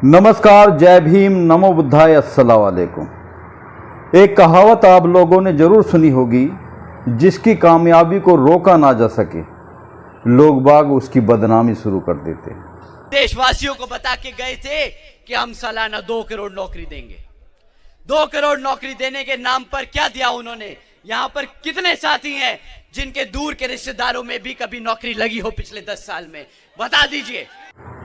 नमस्कार, जय भीम, नमो बुद्धाय, अस्सलाम वालेकुम। एक कहावत आप लोगों ने ज़रूर सुनी होगी, जिसकी कामयाबी को रोका ना जा सके, लोग बाग उसकी बदनामी शुरू कर देते हैं। देशवासियों को बता के गए थे कि हम सालाना 2 करोड़ नौकरी देंगे। 2 करोड़ नौकरी देने के नाम पर क्या दिया उन्होंने? यहाँ पर कितने साथी हैं जिनके दूर के रिश्तेदारों में भी कभी नौकरी लगी हो पिछले 10 साल में? बता दीजिए।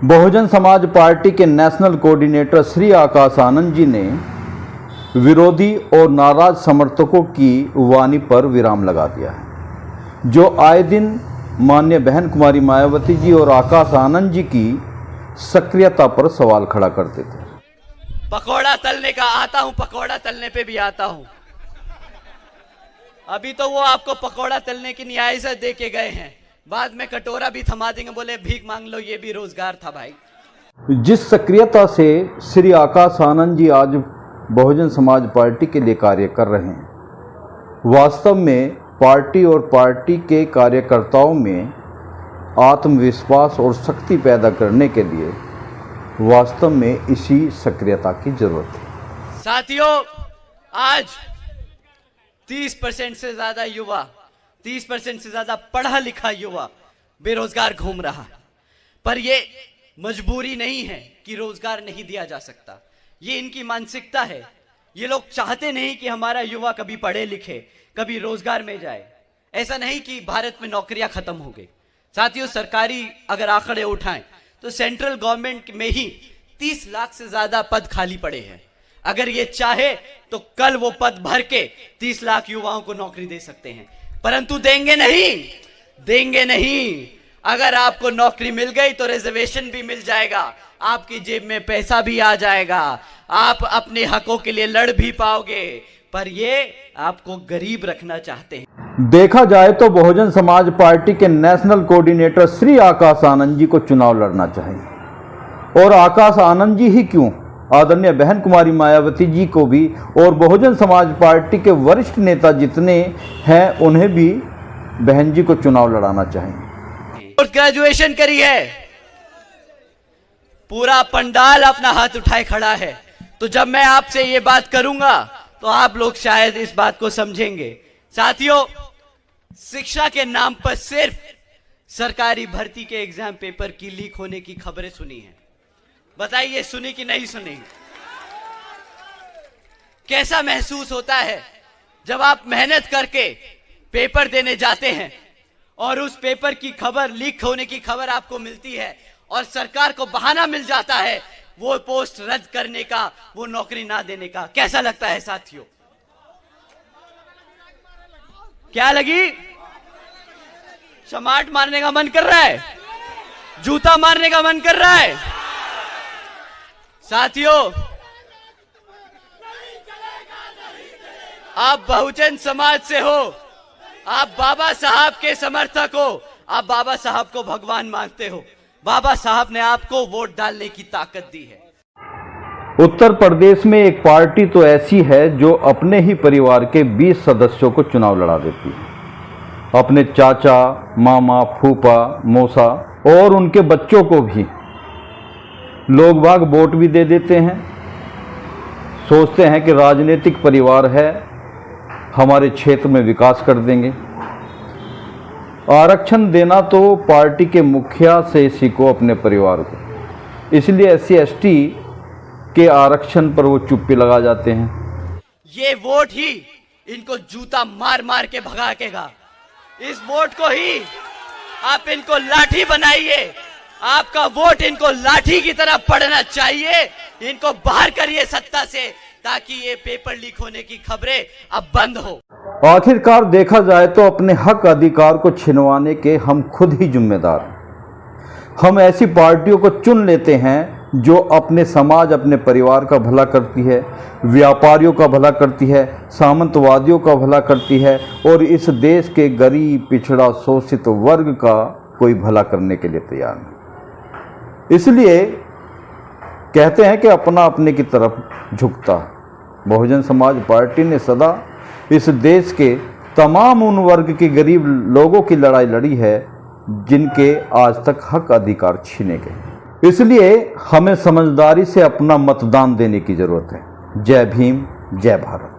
बहुजन समाज पार्टी के नेशनल कोऑर्डिनेटर श्री आकाश आनंद जी ने विरोधी और नाराज समर्थकों की वाणी पर विराम लगा दिया है, जो आए दिन माननीय बहन कुमारी मायावती जी और आकाश आनंद जी की सक्रियता पर सवाल खड़ा करते थे। पकौड़ा तलने का आता हूं, पकौड़ा तलने पे भी आता हूं। अभी तो वो आपको पकौड़ा तलने की न्याय दे के गए हैं, बाद में कटोरा भी थमा देंगे, बोले भीख मांग लो, ये भी रोजगार था भाई। जिस सक्रियता से श्री आकाश आनंद जी आज बहुजन समाज पार्टी के लिए कार्य कर रहे हैं, वास्तव में पार्टी और पार्टी के कार्यकर्ताओं में आत्मविश्वास और शक्ति पैदा करने के लिए वास्तव में इसी सक्रियता की जरूरत है। साथियों, आज 30% से ज्यादा युवा, 30% से ज्यादा पढ़ा लिखा युवा बेरोजगार घूम रहा है। पर ये मजबूरी नहीं है कि रोजगार नहीं दिया जा सकता, ये इनकी मानसिकता है। ये लोग चाहते नहीं कि हमारा युवा कभी पढ़े लिखे, कभी रोजगार में जाए। ऐसा नहीं कि भारत में नौकरियां खत्म हो गई। साथियों, सरकारी अगर आंकड़े उठाएं तो सेंट्रल गवर्नमेंट में ही 30 लाख से ज्यादा पद खाली पड़े हैं। अगर ये चाहे तो कल वो पद भर के 30 लाख युवाओं को नौकरी दे सकते हैं, परंतु देंगे नहीं। अगर आपको नौकरी मिल गई तो रिजर्वेशन भी मिल जाएगा, आपकी जेब में पैसा भी आ जाएगा, आप अपने हकों के लिए लड़ भी पाओगे। पर ये आपको गरीब रखना चाहते हैं। देखा जाए तो बहुजन समाज पार्टी के नेशनल कोऑर्डिनेटर श्री आकाश आनंद जी को चुनाव लड़ना चाहिए। और आकाश आनंद जी ही क्यों, आदरणीय बहन कुमारी मायावती जी को भी और बहुजन समाज पार्टी के वरिष्ठ नेता जितने हैं उन्हें भी बहन जी को चुनाव लड़ाना चाहिए। ग्रेजुएशन करी है, पूरा पंडाल अपना हाथ उठाए खड़ा है। तो जब मैं आपसे ये बात करूंगा तो आप लोग शायद इस बात को समझेंगे। साथियों, शिक्षा के नाम पर सिर्फ सरकारी भर्ती के एग्जाम पेपर की लीक होने की खबरें सुनी है। बताइए, सुनी कि नहीं सुनी? कैसा महसूस होता है जब आप मेहनत करके पेपर देने जाते हैं और उस पेपर की खबर, लीक होने की खबर आपको मिलती है और सरकार को बहाना मिल जाता है वो पोस्ट रद्द करने का, वो नौकरी ना देने का। कैसा लगता है साथियों? क्या लगी? चमाट मारने का मन कर रहा है, जूता मारने का मन कर रहा है। साथियों, आप बहुजन समाज से हो, आप बाबा साहब के समर्थक हो, आप बाबा साहब को भगवान मानते हो। बाबा साहब ने आपको वोट डालने की ताकत दी है। उत्तर प्रदेश में एक पार्टी तो ऐसी है जो अपने ही परिवार के 20 सदस्यों को चुनाव लड़ा देती है। अपने चाचा, मामा, फूफा, मौसा और उनके बच्चों को भी लोग बाग वोट भी दे देते हैं। सोचते हैं कि राजनीतिक परिवार है, हमारे क्षेत्र में विकास कर देंगे। आरक्षण देना तो पार्टी के मुखिया से सीखो अपने परिवार को, इसलिए SC/ST के आरक्षण पर वो चुप्पी लगा जाते हैं। ये वोट ही इनको जूता मार मार के भगाएगा। इस वोट को ही आप इनको लाठी बनाइए। आपका वोट इनको लाठी की तरह पड़ना चाहिए। इनको बाहर करिए सत्ता से, ताकि ये पेपर लीक होने की खबरें अब बंद हो। आखिरकार देखा जाए तो अपने हक अधिकार को छिनवाने के हम खुद ही जिम्मेदार हैं। हम ऐसी पार्टियों को चुन लेते हैं जो अपने समाज, अपने परिवार का भला करती है, व्यापारियों का भला करती है, सामंतवादियों का भला करती है और इस देश के गरीब, पिछड़ा, शोषित वर्ग का कोई भला करने के लिए तैयार नहीं। इसलिए कहते हैं कि अपना अपने की तरफ झुकता। बहुजन समाज पार्टी ने सदा इस देश के तमाम उन वर्ग के गरीब लोगों की लड़ाई लड़ी है जिनके आज तक हक अधिकार छीने गए। इसलिए हमें समझदारी से अपना मतदान देने की जरूरत है। जय भीम, जय भारत।